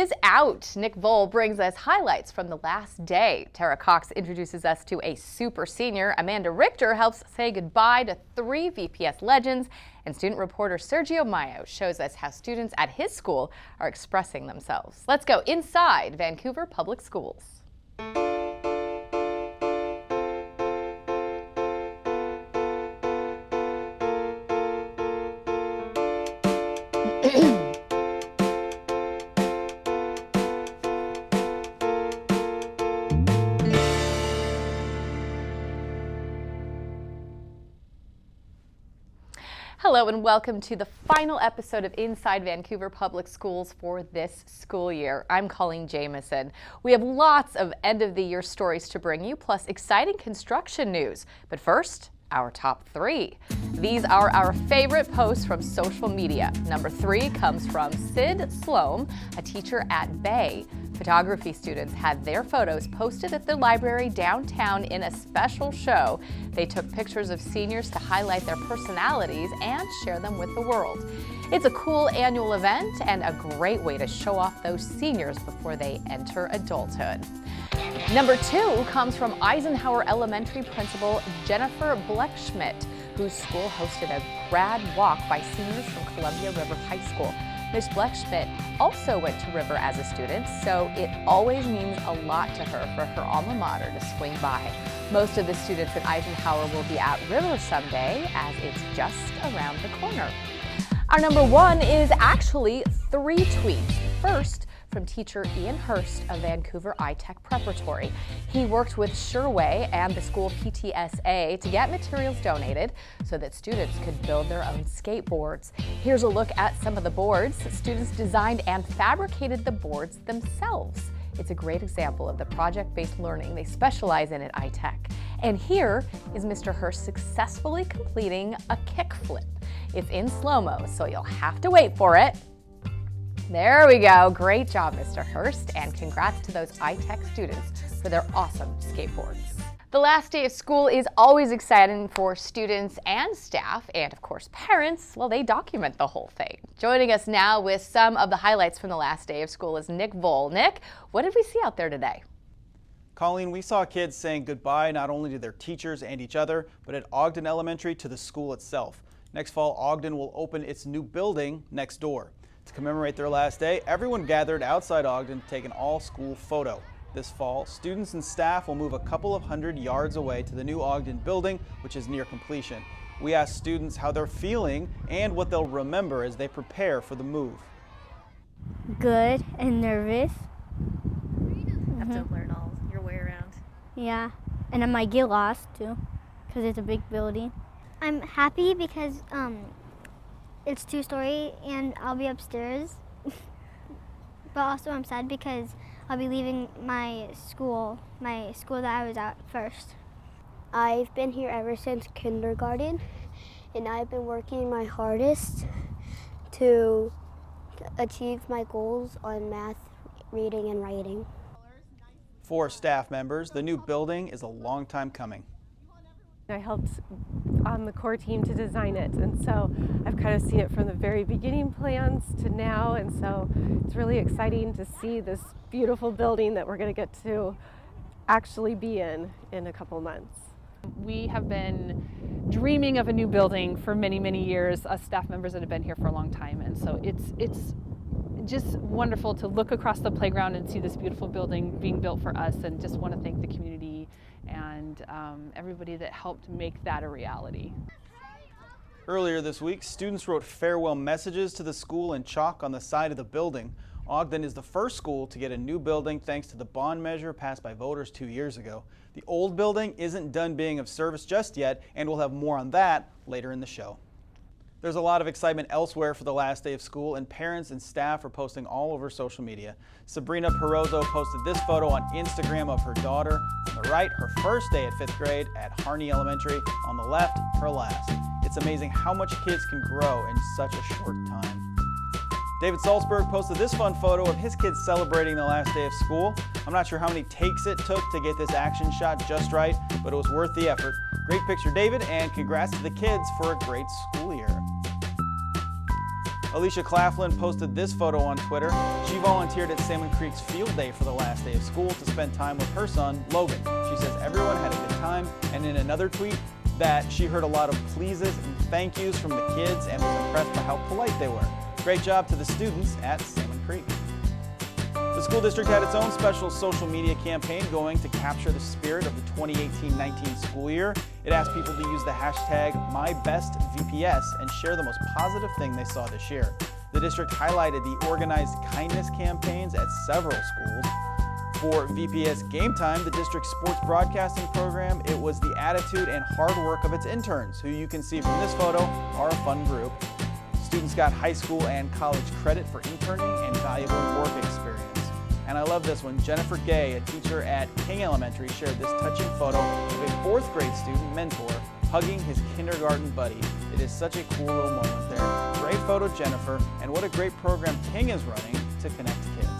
is out. Nick Vole brings us highlights from the last day. Tara Cox introduces us to a super senior. Amanda Richter helps say goodbye to 3 VPS legends. And student reporter Sergio Mayo shows us how students at his school are expressing themselves. Let's go inside Vancouver Public Schools. Hello and welcome to the final episode of Inside Vancouver Public Schools for this school year. I'm Coleen Jamison. We have lots of end-of-the-year stories to bring you, plus exciting construction news. But first, our top 3. These are our favorite posts from social media. Number 3 comes from Sid Sloan, a teacher at Bay. Photography students had their photos posted at the library downtown in a special show. They took pictures of seniors to highlight their personalities and share them with the world. It's a cool annual event and a great way to show off those seniors before they enter adulthood. Number 2 comes from Eisenhower Elementary principal Jennifer Blechschmidt, whose school hosted a grad walk by seniors from Columbia River High School. Ms. Blechschmidt also went to River as a student, so it always means a lot to her for her alma mater to swing by. Most of the students at Eisenhower will be at River someday, as it's just around the corner. Our number 1 is actually 3 tweets. First, from teacher Ian Hurst of Vancouver iTech Preparatory. He worked with Sherway and the school PTSA to get materials donated so that students could build their own skateboards. Here's a look at some of the boards. Students designed and fabricated the boards themselves. It's a great example of the project-based learning they specialize in at iTech. And here is Mr. Hurst successfully completing a kickflip. It's in slow-mo, so you'll have to wait for it. There we go. Great job, Mr. Hurst, and congrats to those iTech students for their awesome skateboards. The last day of school is always exciting for students and staff, and of course parents. Well, they document the whole thing. Joining us now with some of the highlights from the last day of school is Nick Vole. Nick, what did we see out there today? Colleen, we saw kids saying goodbye not only to their teachers and each other, but at Ogden Elementary to the school itself. Next fall, Ogden will open its new building next door. To commemorate their last day, everyone gathered outside Ogden to take an all-school photo. This fall, students and staff will move a couple of 100 yards away to the new Ogden building, which is near completion. We asked students how they're feeling and what they'll remember as they prepare for the move. Good and nervous. Have to learn all your way around. Yeah, and I might get lost too, because it's a big building. I'm happy because it's 2-story and I'll be upstairs, but also I'm sad because I'll be leaving my school that I was at first. I've been here ever since kindergarten, and I've been working my hardest to achieve my goals on math, reading, and writing. For staff members, the new building is a long time coming. I helped on the core team to design it, and so I've kind of seen it from the very beginning plans to now, and so it's really exciting to see this beautiful building that we're going to get to actually be in a couple months. We have been dreaming of a new building for many, many years, us staff members that have been here for a long time, and so it's just wonderful to look across the playground and see this beautiful building being built for us, and just want to thank the community and everybody that helped make that a reality. Earlier this week, students wrote farewell messages to the school in chalk on the side of the building. Ogden is the first school to get a new building thanks to the bond measure passed by voters 2 years ago. The old building isn't done being of service just yet, and we'll have more on that later in the show. There's a lot of excitement elsewhere for the last day of school, and parents and staff are posting all over social media. Sabrina Perozzo posted this photo on Instagram of her daughter. On the right, her first day at 5th grade at Harney Elementary. On the left, her last. It's amazing how much kids can grow in such a short time. David Salzberg posted this fun photo of his kids celebrating the last day of school. I'm not sure how many takes it took to get this action shot just right, but it was worth the effort. Great picture, David, and congrats to the kids for a great school year. Alicia Claflin posted this photo on Twitter. She volunteered at Salmon Creek's field day for the last day of school to spend time with her son, Logan. She says everyone had a good time, and in another tweet that she heard a lot of pleases and thank yous from the kids and was impressed by how polite they were. Great job to the students at Salmon Creek. The school district had its own special social media campaign going to capture the spirit of the 2018-19 school year. It asked people to use the hashtag #MyBestVPS and share the most positive thing they saw this year. The district highlighted the organized kindness campaigns at several schools. For VPS Game Time, the district's sports broadcasting program, it was the attitude and hard work of its interns, who you can see from this photo are a fun group. Students got high school and college credit for interning and valuable work experience. And I love this one. Jennifer Gay, a teacher at King Elementary, shared this touching photo of a 4th grade student mentor hugging his kindergarten buddy. It is such a cool little moment there. Great photo, Jennifer, and what a great program King is running to connect kids.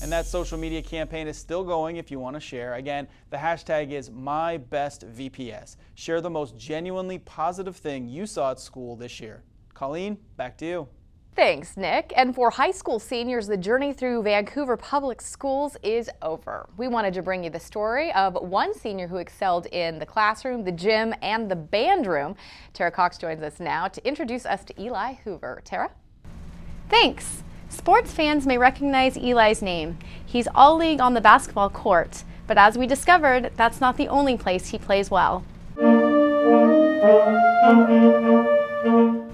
And that social media campaign is still going if you want to share. Again, the hashtag is #MyBestVPS. Share the most genuinely positive thing you saw at school this year. Colleen, back to you. Thanks, Nick. And for high school seniors, the journey through Vancouver public schools is over. We wanted to bring you the story of one senior who excelled in the classroom, the gym, and the band room. Tara Cox joins us now to introduce us to Eli Hoover. Tara? Thanks. Sports fans may recognize Eli's name. He's all-league on the basketball court, but as we discovered, that's not the only place he plays well.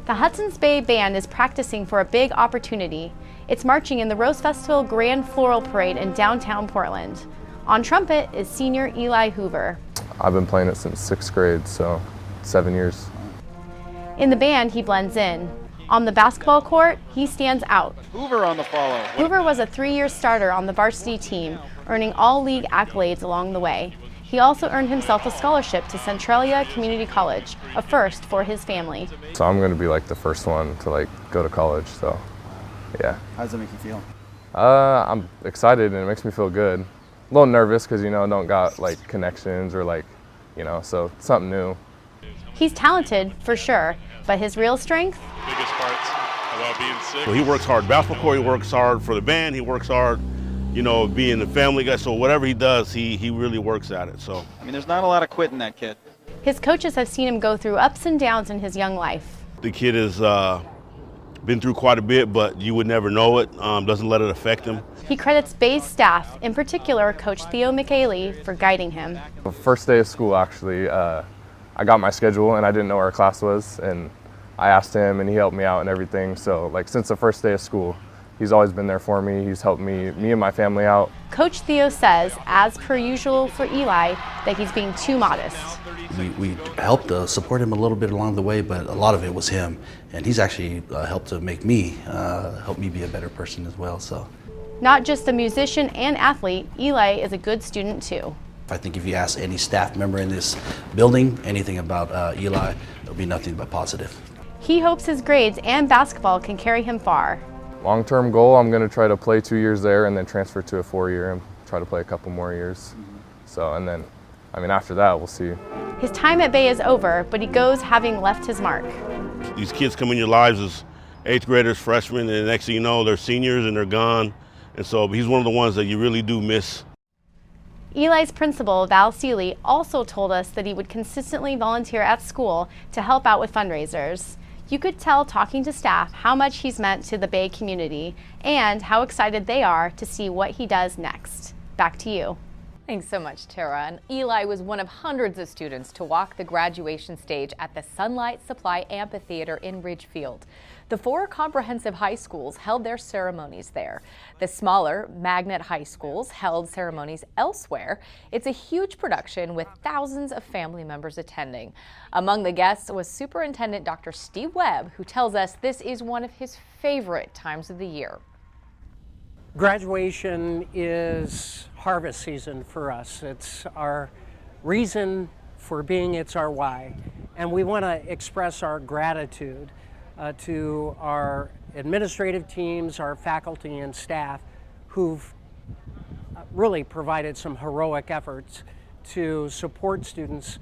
The Hudson's Bay Band is practicing for a big opportunity. It's marching in the Rose Festival Grand Floral Parade in downtown Portland. On trumpet is senior Eli Hoover. I've been playing it since 6th grade, so 7 years. In the band, he blends in. On the basketball court, he stands out. Hoover on the follow. Hoover was a 3-year starter on the varsity team, earning all-league accolades along the way. He also earned himself a scholarship to Centralia Community College, a first for his family. So I'm going to be like the first one to go to college, so yeah. How does that make you feel? I'm excited and it makes me feel good. A little nervous because, don't got connections or so it's something new. He's talented for sure, but his real strength? Biggest parts about being sick. Well, he works hard. Basketball court, he works hard for the band, he works hard. Being a family guy, so whatever he does, he really works at it. So there's not a lot of quitting that kid. His coaches have seen him go through ups and downs in his young life. The kid has been through quite a bit, but you would never know it. Doesn't let it affect him. He credits Bay's staff, in particular Coach Theo McAley, for guiding him. The first day of school, actually, I got my schedule and I didn't know where our class was, and I asked him and he helped me out and everything. So since the first day of school, he's always been there for me. He's helped me and my family out. Coach Theo says, as per usual for Eli, that he's being too modest. We helped support him a little bit along the way, but a lot of it was him. And he's actually helped to make me, help me be a better person as well. So, not just a musician and athlete, Eli is a good student too. I think if you ask any staff member in this building anything about Eli, it'll be nothing but positive. He hopes his grades and basketball can carry him far. Long-term goal, I'm going to try to play 2 years there and then transfer to a 4-year and try to play a couple more years. So, and then, after that, we'll see. His time at Bay is over, but he goes having left his mark. These kids come in your lives as 8th graders, freshmen, and the next thing you know, they're seniors and they're gone. And so he's one of the ones that you really do miss. Eli's principal, Val Seeley, also told us that he would consistently volunteer at school to help out with fundraisers. You could tell talking to staff how much he's meant to the Bay community and how excited they are to see what he does next. Back to you. Thanks so much, Tara. And Eli was one of hundreds of students to walk the graduation stage at the Sunlight Supply Amphitheater in Ridgefield. The 4 comprehensive high schools held their ceremonies there. The smaller magnet high schools held ceremonies elsewhere. It's a huge production with thousands of family members attending. Among the guests was Superintendent Dr. Steve Webb, who tells us this is one of his favorite times of the year. Graduation is harvest season for us. It's our reason for being, it's our why. And we want to express our gratitude to our administrative teams, our faculty and staff who've really provided some heroic efforts to support students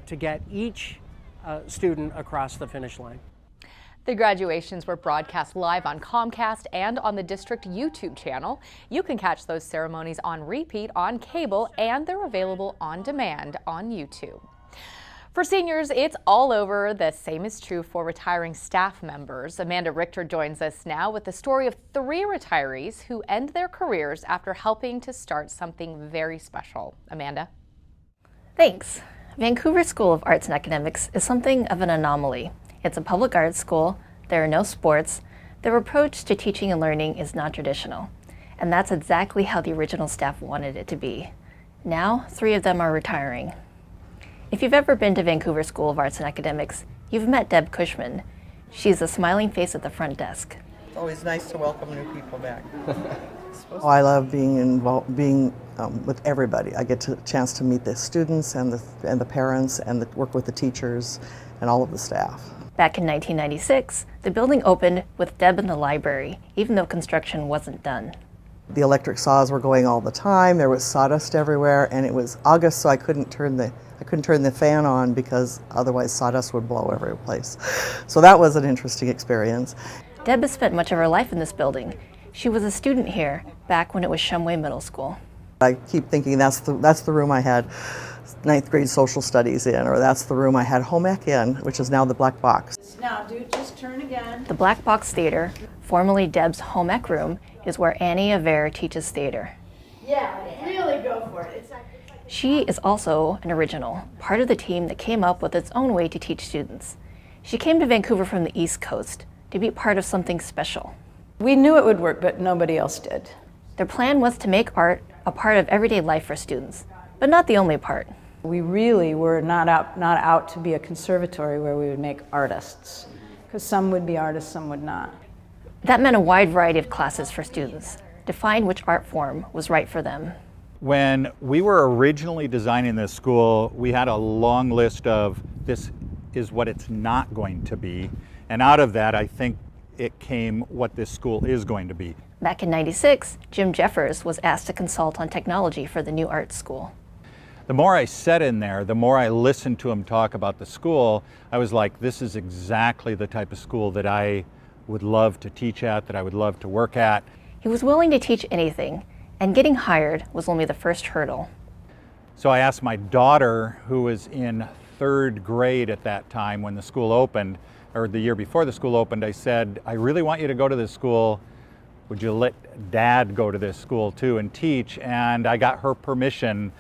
to get each student across the finish line. The graduations were broadcast live on Comcast and on the district YouTube channel. You can catch those ceremonies on repeat on cable, and they're available on demand on YouTube. For seniors, it's all over. The same is true for retiring staff members. Amanda Richter joins us now with the story of 3 retirees who end their careers after helping to start something very special. Amanda? Thanks. Vancouver School of Arts and Academics is something of an anomaly. It's a public arts school, there are no sports, their approach to teaching and learning is not traditional. And that's exactly how the original staff wanted it to be. Now, 3 of them are retiring. If you've ever been to Vancouver School of Arts and Academics, you've met Deb Cushman. She's the smiling face at the front desk. It's always nice to welcome new people back. I love being involved, with everybody. I get a chance to meet the students and the parents and work with the teachers and all of the staff. Back in 1996, the building opened with Deb in the library, even though construction wasn't done. The electric saws were going all the time. There was sawdust everywhere, and it was August, so I couldn't turn the fan on because otherwise sawdust would blow every place. So that was an interesting experience. Deb has spent much of her life in this building. She was a student here back when it was Shumway Middle School. I keep thinking that's the room I had 9th grade social studies in, or that's the room I had home ec in, which is now the Black Box. Now, dude, just turn again. The Black Box Theater, formerly Deb's home ec room, is where Annie Aver teaches theater. Yeah, really go for it. She is also an original, part of the team that came up with its own way to teach students. She came to Vancouver from the East Coast to be part of something special. We knew it would work, but nobody else did. Their plan was to make art a part of everyday life for students, but not the only part. We really were not out to be a conservatory where we would make artists, because some would be artists, some would not. That meant a wide variety of classes for students, to find which art form was right for them. When we were originally designing this school, we had a long list of this is what it's not going to be, and out of that I think it came what this school is going to be. Back in '96, Jim Jeffers was asked to consult on technology for the new art school. The more I sat in there, the more I listened to him talk about the school, I was like, this is exactly the type of school that I would love to teach at, that I would love to work at. He was willing to teach anything, and getting hired was only the first hurdle. So I asked my daughter, who was in 3rd grade at that time when the school opened, or the year before the school opened, I said, I really want you to go to this school. Would you let Dad go to this school too and teach? And I got her permission.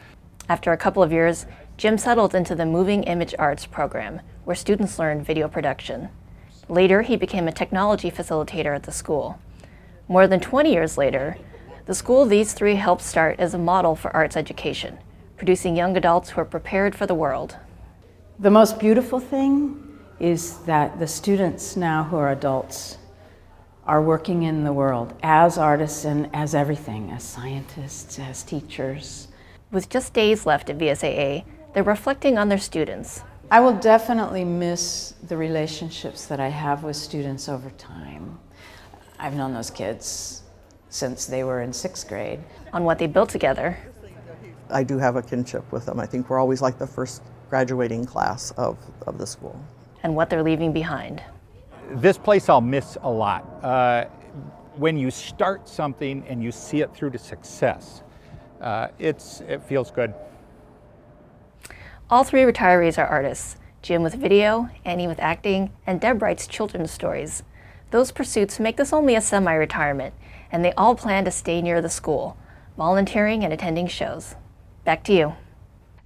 After a couple of years, Jim settled into the Moving Image Arts program, where students learned video production. Later, he became a technology facilitator at the school. More than 20 years later, the school these 3 helped start as a model for arts education, producing young adults who are prepared for the world. The most beautiful thing is that the students now who are adults are working in the world as artists and as everything, as scientists, as teachers. With just days left at VSAA, they're reflecting on their students. I will definitely miss the relationships that I have with students over time. I've known those kids since they were in 6th grade. On what they built together. I do have a kinship with them. I think we're always like the first graduating class of the school. And what they're leaving behind. This place I'll miss a lot. When you start something and you see it through to success, it feels good. All 3 retirees are artists. Jim with video, Annie with acting, and Deb writes children's stories. Those pursuits make this only a semi-retirement, and they all plan to stay near the school, volunteering and attending shows. Back to you.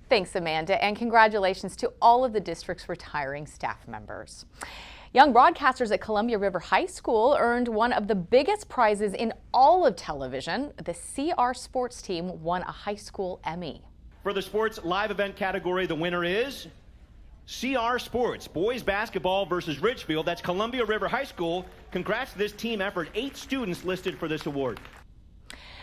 Thanks, Amanda, and congratulations to all of the district's retiring staff members. Young broadcasters at Columbia River High School earned one of the biggest prizes in all of television. The CR Sports team won a high school Emmy. For the sports live event category, the winner is CR Sports, boys basketball versus Ridgefield. That's Columbia River High School. Congrats to this team effort. 8 students listed for this award.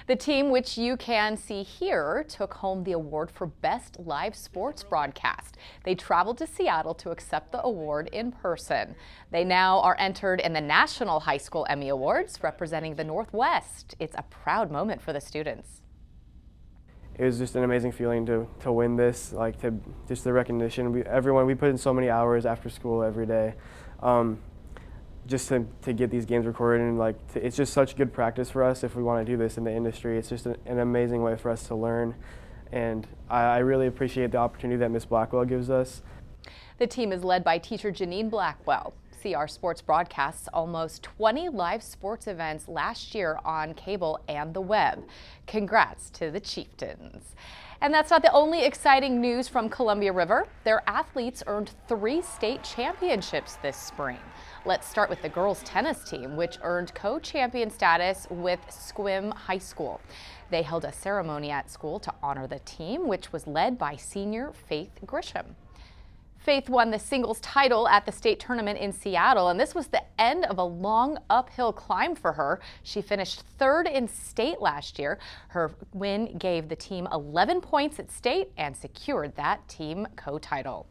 The team, which you can see here, took home the award for Best Live Sports Broadcast. They traveled to Seattle to accept the award in person. They now are entered in the National High School Emmy Awards, representing the Northwest. It's a proud moment for the students. It was just an amazing feeling to win this, just the recognition. We put in so many hours after school every day. just to get these games recorded, and like it's just such good practice for us if we want to do this in the industry. It's just an amazing way for us to learn, and I really appreciate the opportunity that Miss Blackwell gives us. The team is led by teacher Janine Blackwell. CR Sports broadcasts almost 20 live sports events last year on cable and the web. Congrats to the Chieftains. And that's not the only exciting news from Columbia River. Their athletes earned 3 state championships this spring. Let's start with the girls tennis team, which earned co-champion status with Sequim High School. They held a ceremony at school to honor the team, which was led by senior Faith Grisham. Faith won the singles title at the state tournament in Seattle, and this was the end of a long uphill climb for her. She finished 3rd in state last year. Her win gave the team 11 points at state and secured that team co-title.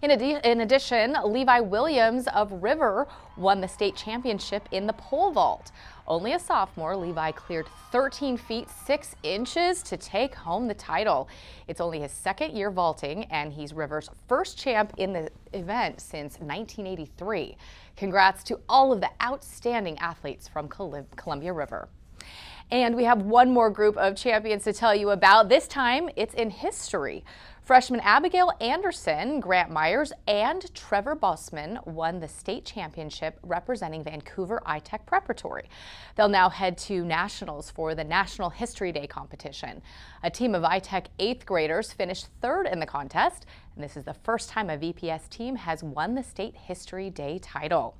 In addition, Levi Williams of River won the state championship in the pole vault. Only a sophomore, Levi cleared 13 feet 6 inches to take home the title. It's only his 2nd year vaulting, and he's River's first champ in the event since 1983. Congrats to all of the outstanding athletes from Columbia River. And we have one more group of champions to tell you about. This time, it's in history. Freshman Abigail Anderson, Grant Myers, and Trevor Bossman won the state championship representing Vancouver iTech Preparatory. They'll now head to nationals for the National History Day competition. A team of iTech 8th graders finished 3rd in the contest, and this is the first time a VPS team has won the State History Day title.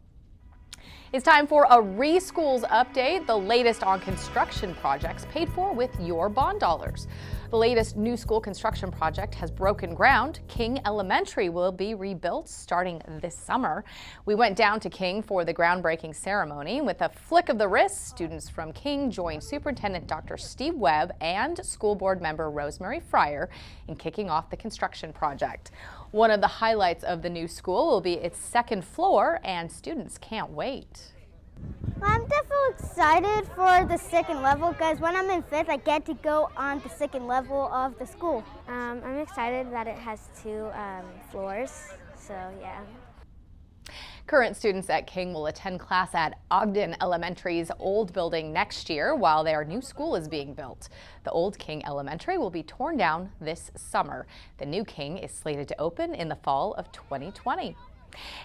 It's time for a Reschools update, the latest on construction projects paid for with your bond dollars. The latest new school construction project has broken ground. King Elementary will be rebuilt starting this summer. We went down to King for the groundbreaking ceremony. With a flick of the wrist, students from King joined Superintendent Dr. Steve Webb and School Board member Rosemary Fryer in kicking off the construction project. One of the highlights of the new school will be its 2nd floor, and students can't wait. I'm definitely excited for the 2nd level because when I'm in 5th, I get to go on the 2nd level of the school. I'm excited that it has 2 floors, so yeah. Current students at King will attend class at Ogden Elementary's old building next year while their new school is being built. The old King Elementary will be torn down this summer. The new King is slated to open in the fall of 2020.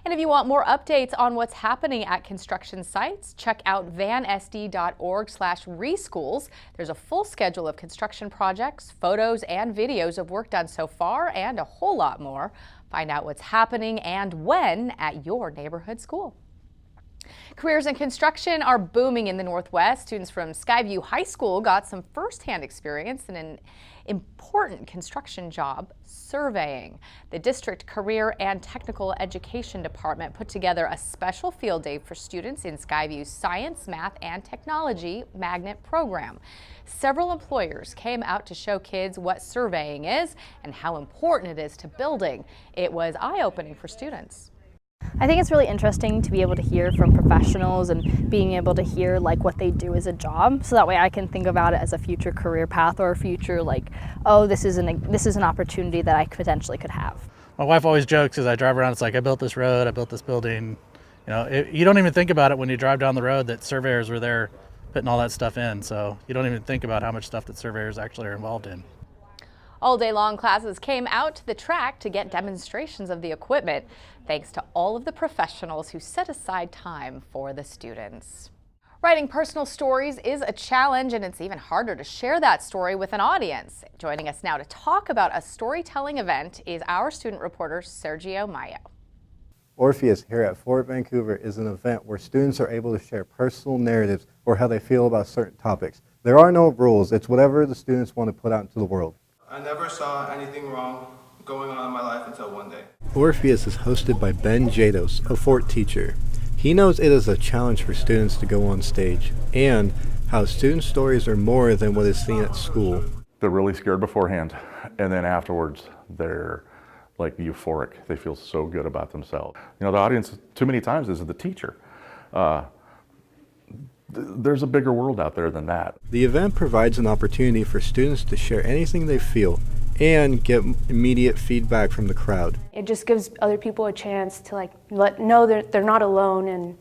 And if you want more updates on what's happening at construction sites, check out vansd.org/reschools. There's a full schedule of construction projects, photos, and videos of work done so far, and a whole lot more. Find out what's happening and when at your neighborhood school. Careers in construction are booming in the Northwest. Students from Skyview High School got some firsthand experience in an important construction job, surveying. The District Career and Technical Education Department put together a special field day for students in Skyview's Science, Math, and Technology Magnet program. Several employers came out to show kids what surveying is and how important it is to building. It was eye-opening for students. I think it's really interesting to be able to hear from professionals and being able to hear like what they do as a job, so that way I can think about it as a future career path or a future like, oh, this is an opportunity that I potentially could have. My wife always jokes as I drive around, it's like, I built this road, I built this building. You know, you don't even think about it when you drive down the road that surveyors were there putting all that stuff in, so you don't even think about how much stuff that surveyors actually are involved in. All day long, classes came out to the track to get demonstrations of the equipment, thanks to all of the professionals who set aside time for the students. Writing personal stories is a challenge, and it's even harder to share that story with an audience. Joining us now to talk about a storytelling event is our student reporter, Sergio Mayo. Orpheus here at Fort Vancouver is an event where students are able to share personal narratives or how they feel about certain topics. There are no rules. It's whatever the students want to put out into the world. I never saw anything wrong going on in my life until one day. Orpheus is hosted by Ben Jados, a Fort teacher. He knows it is a challenge for students to go on stage, and how student stories are more than what is seen at school. They're really scared beforehand, and then afterwards they're like euphoric. They feel so good about themselves. You know, the audience too many times is the teacher. There's a bigger world out there than that. The event provides an opportunity for students to share anything they feel and get immediate feedback from the crowd. It just gives other people a chance to know they're not alone, and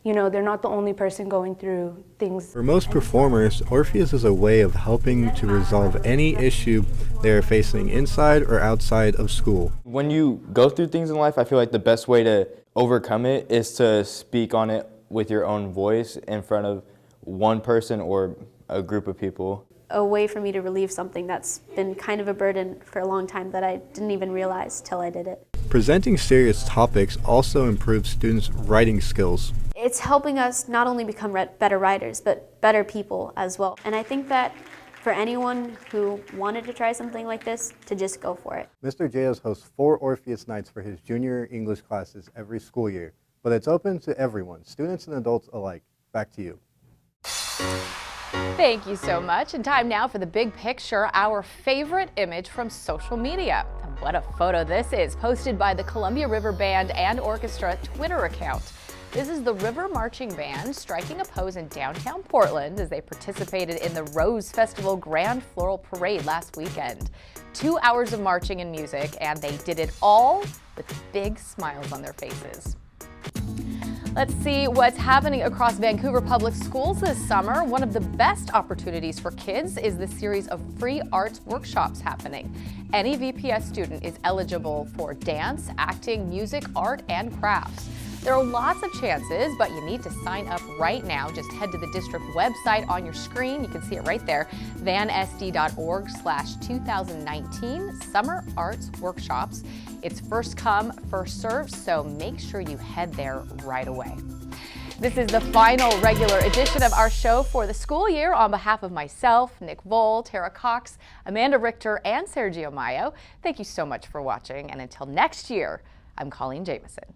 you know, they're not the only person going through things. For most performers, Orpheus is a way of helping to resolve any issue they are facing inside or outside of school. When you go through things in life, I feel like the best way to overcome it is to speak on it with your own voice in front of one person or a group of people. A way for me to relieve something that's been kind of a burden for a long time that I didn't even realize till I did it. Presenting serious topics also improves students' writing skills. It's helping us not only become better writers, but better people as well. And I think that for anyone who wanted to try something like this, to just go for it. Mr. Jayas hosts 4 Orpheus nights for his junior English classes every school year, but it's open to everyone, students and adults alike. Back to you. Thank you so much. And time now for the big picture, our favorite image from social media. And what a photo this is, posted by the Columbia River Band and Orchestra Twitter account. This is the River Marching Band striking a pose in downtown Portland as they participated in the Rose Festival Grand Floral Parade last weekend. 2 hours of marching and music, and they did it all with big smiles on their faces. Let's see what's happening across Vancouver Public Schools this summer. One of the best opportunities for kids is the series of free arts workshops happening. Any VPS student is eligible for dance, acting, music, art, and crafts. There are lots of chances, but you need to sign up right now. Just head to the district website on your screen. You can see it right there, vansd.org/2019 Summer Arts Workshops. It's first come, first served, so make sure you head there right away. This is the final regular edition of our show for the school year. On behalf of myself, Nick Vole, Tara Cox, Amanda Richter, and Sergio Mayo, thank you so much for watching. And until next year, I'm Coleen Jamison.